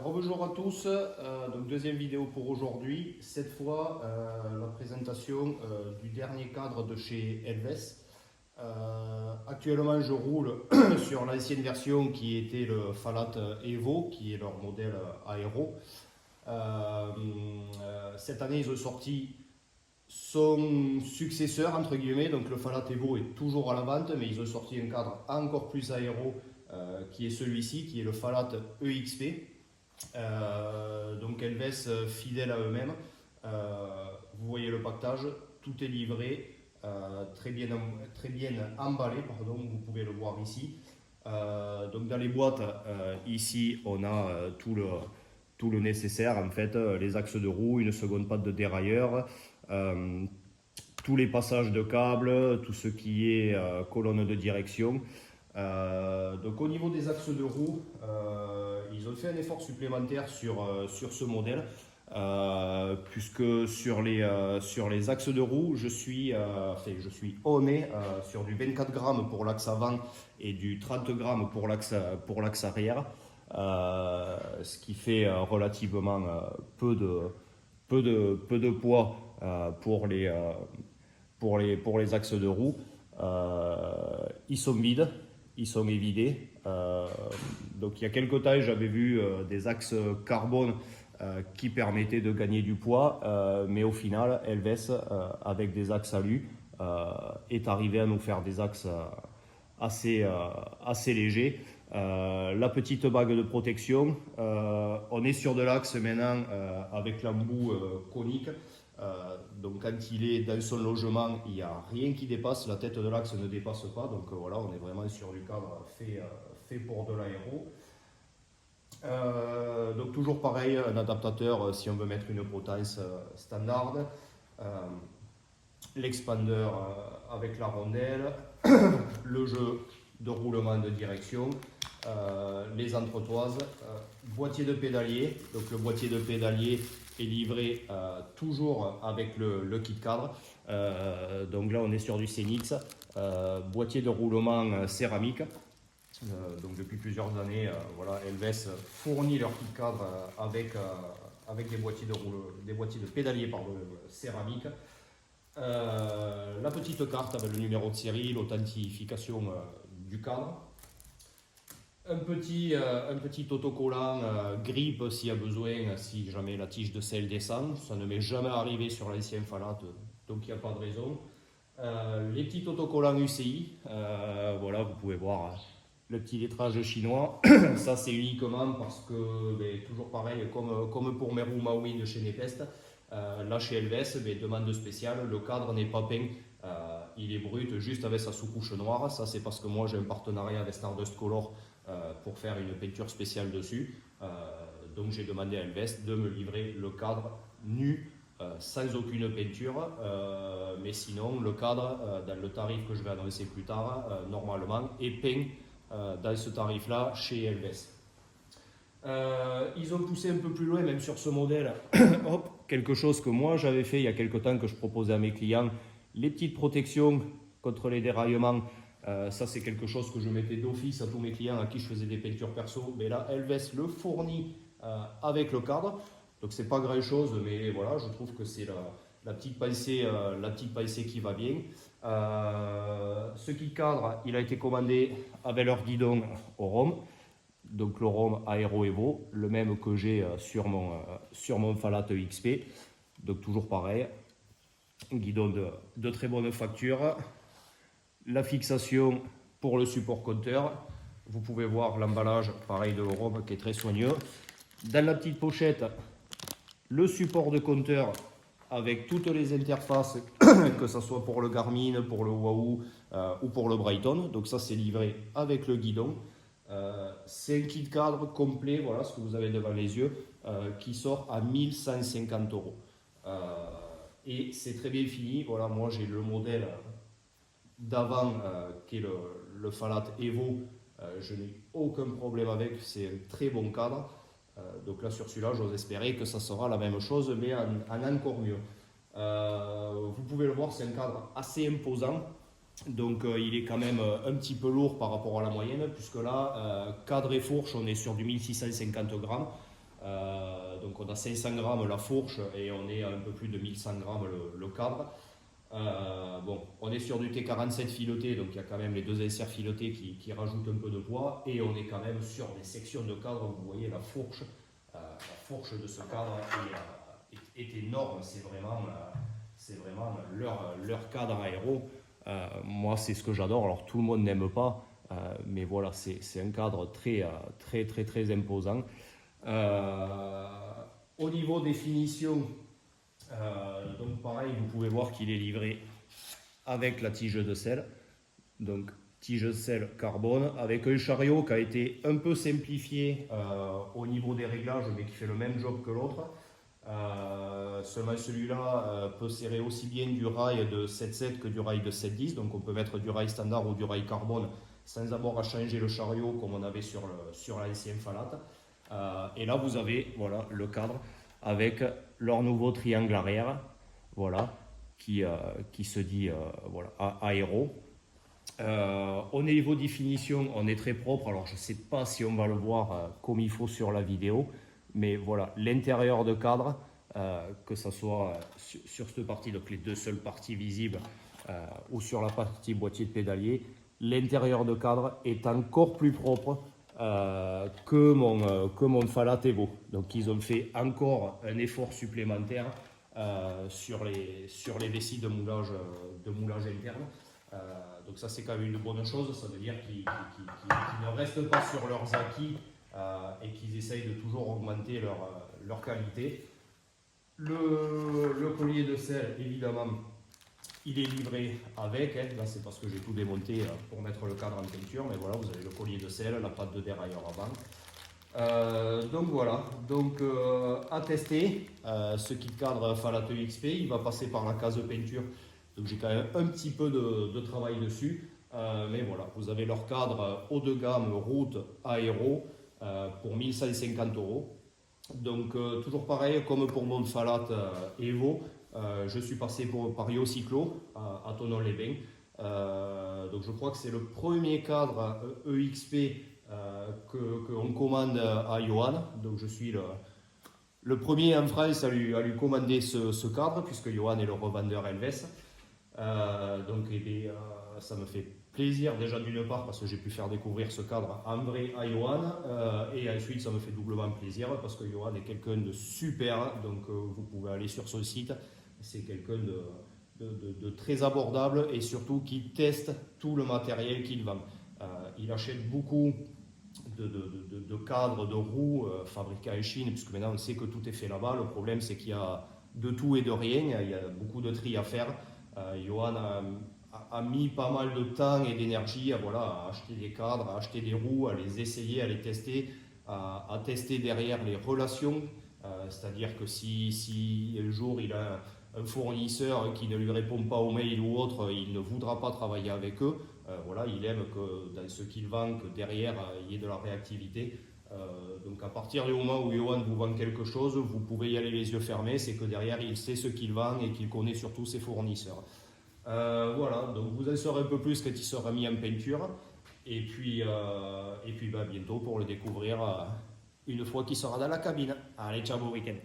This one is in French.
Bonjour à tous, donc deuxième vidéo pour aujourd'hui. Cette fois, la présentation du dernier cadre de chez Elves. Actuellement, je roule sur l'ancienne version qui était le Falat Evo, qui est leur modèle aéro. Cette année, ils ont sorti son successeur, entre guillemets, donc le Falat Evo est toujours à la vente, mais ils ont sorti un cadre encore plus aéro qui est celui-ci, qui est le Falat EXP. Donc Elves, fidèle à eux-mêmes. Vous voyez le pactage, tout est livré, très bien emballé, pardon, vous pouvez le voir ici. Donc dans les boîtes, ici on a tout le nécessaire, en fait, les axes de roue, une seconde patte de dérailleur, tous les passages de câbles, tout ce qui est colonne de direction. Donc au niveau des axes de roue, ils ont fait un effort supplémentaire sur ce modèle, puisque sur les axes de roue, je suis honné sur du 24 grammes pour l'axe avant et du 30 grammes pour l'axe arrière, ce qui fait relativement peu de poids pour les axes de roue. Ils sont vides. Ils sont évidés. Donc il y a quelques temps, j'avais vu des axes carbone qui permettaient de gagner du poids, mais au final, Elves, avec des axes alu, est arrivé à nous faire des axes assez légers. La petite bague de protection, on est sur de l'axe maintenant avec l'embout conique. Donc quand il est dans son logement, il n'y a rien qui dépasse, la tête de l'axe ne dépasse pas, donc voilà, on est vraiment sur du cadre fait pour de l'aéro. Donc toujours pareil, un adaptateur si on veut mettre une potence standard, l'expander avec la rondelle, le jeu de roulement de direction, les entretoises, boîtier de pédalier. Donc le boîtier de pédalier est livré toujours avec le kit cadre. Donc là on est sur du Cenix, boîtier de roulement céramique. Donc depuis plusieurs années, voilà, Elves fournit leur kit cadre avec des boîtiers de pédalier céramique. La petite carte avec le numéro de série, l'authentification du cadre. Un petit autocollant grippe s'il y a besoin, si jamais la tige de selle descend. Ça ne m'est jamais arrivé sur l'ancien Falat, donc il n'y a pas de raison. Les petits autocollants UCI, voilà, vous pouvez voir le petit lettrage chinois. Ça c'est uniquement parce que, toujours pareil, comme pour mes roues Maui de chez Nepest, là chez Elves, demande spéciale, le cadre n'est pas peint. Il est brut, juste avec sa sous-couche noire. Ça c'est parce que moi j'ai un partenariat avec Stardust Color pour faire une peinture spéciale dessus. Donc j'ai demandé à Elves de me livrer le cadre nu, sans aucune peinture, mais sinon le cadre, dans le tarif que je vais annoncer plus tard, normalement est peint dans ce tarif là chez Elves. Ils ont poussé un peu plus loin, même sur ce modèle. Hop, quelque chose que moi j'avais fait il y a quelque temps, que je proposais à mes clients, les petites protections contre les déraillements. Ça c'est quelque chose que je mettais d'office à tous mes clients à qui je faisais des peintures perso, mais là Elves le fournit avec le cadre, donc c'est pas grand chose, mais voilà, je trouve que c'est la petite pensée qui va bien. Ce kit cadre, il a été commandé avec leur guidon au rhum, donc le rhum Aero Evo, le même que j'ai sur mon Falat XP, donc toujours pareil, guidon de très bonne facture. La fixation pour le support compteur, vous pouvez voir l'emballage pareil de l'Europe qui est très soigneux. Dans la petite pochette, le support de compteur avec toutes les interfaces, que ce soit pour le Garmin, pour le Wahoo ou pour le Brighton. Donc ça c'est livré avec le guidon. C'est un kit cadre complet, voilà ce que vous avez devant les yeux, qui sort à 1150 €. Et c'est très bien fini. Voilà, moi j'ai le modèle d'avant qui est le Falat Evo, je n'ai aucun problème avec, c'est un très bon cadre. Donc là sur celui-là j'ose espérer que ça sera la même chose, mais en encore mieux. Vous pouvez le voir, c'est un cadre assez imposant, donc il est quand même un petit peu lourd par rapport à la moyenne, puisque là cadre et fourche on est sur du 1650 grammes. Donc on a 500 grammes la fourche et on est à un peu plus de 1100 grammes le cadre. Bon, on est sur du T47 fileté, donc il y a quand même les 2 inserts filetés qui rajoutent un peu de poids, et on est quand même sur des sections de cadre. Vous voyez la fourche de ce cadre est énorme. C'est vraiment leur cadre aéro. Moi, c'est ce que j'adore. Alors tout le monde n'aime pas, mais voilà, c'est un cadre très imposant. Au niveau des finitions, donc pareil, vous pouvez voir qu'il est livré avec la tige de selle, donc tige de selle carbone, avec un chariot qui a été un peu simplifié au niveau des réglages, mais qui fait le même job que l'autre. Seulement celui-là peut serrer aussi bien du rail de 7.7 que du rail de 7.10, donc on peut mettre du rail standard ou du rail carbone sans avoir à changer le chariot comme on avait sur l'ancien Falat. Et là vous avez voilà, le cadre avec leur nouveau triangle arrière, voilà, qui se dit voilà, aéro. Au niveau des finitions, on est très propre. Alors je ne sais pas si on va le voir comme il faut sur la vidéo, mais voilà, l'intérieur de cadre, que ce soit sur cette partie, donc les 2 seules parties visibles, ou sur la partie boîtier de pédalier, l'intérieur de cadre est encore plus propre que mon Falat Evo. Donc ils ont fait encore un effort supplémentaire sur les vessies de moulage interne. Donc ça c'est quand même une bonne chose. Ça veut dire qu'ils ne restent pas sur leurs acquis et qu'ils essayent de toujours augmenter leur qualité. Le collier de selle, évidemment, il est livré avec, hein. Là c'est parce que j'ai tout démonté pour mettre le cadre en peinture, mais voilà, vous avez le collier de selle, la patte de dérailleur avant. Donc voilà, donc à tester, ce kit cadre Falat XP, il va passer par la case peinture, donc j'ai quand même un petit peu de travail dessus, mais voilà, vous avez leur cadre haut de gamme route aéro pour 1150 €. Donc toujours pareil, comme pour mon Falat Evo, je suis passé par Yocyclo à Thonon-les-Bains. Donc je crois que c'est le premier cadre EXP qu'on commande à Johan. Donc je suis le premier en France à lui commander ce cadre, puisque Johan est le revendeur Elves. Donc ça me fait plaisir déjà d'une part parce que j'ai pu faire découvrir ce cadre en vrai à Johan, et ensuite ça me fait doublement plaisir parce que Johan est quelqu'un de super, donc vous pouvez aller sur son site. C'est quelqu'un de très abordable et surtout qui teste tout le matériel qu'il vend. Il achète beaucoup de cadres, de roues fabriqués en Chine, puisque maintenant on sait que tout est fait là-bas. Le problème c'est qu'il y a de tout et de rien, il y a beaucoup de tri à faire. Johan a mis pas mal de temps et d'énergie à acheter des cadres, à acheter des roues, à les essayer, à les tester, à tester derrière les relations. C'est-à-dire que si un jour il a un fournisseur qui ne lui répond pas aux mails ou autre, il ne voudra pas travailler avec eux. Voilà, il aime que dans ce qu'il vend, que derrière il y ait de la réactivité. Donc à partir du moment où Johan vous vend quelque chose, vous pouvez y aller les yeux fermés, c'est que derrière il sait ce qu'il vend et qu'il connaît surtout ses fournisseurs. Voilà, donc vous en saurez un peu plus quand il sera mis en peinture. Et puis bientôt pour le découvrir une fois qu'il sera dans la cabine. Allez, ciao, bon week-end.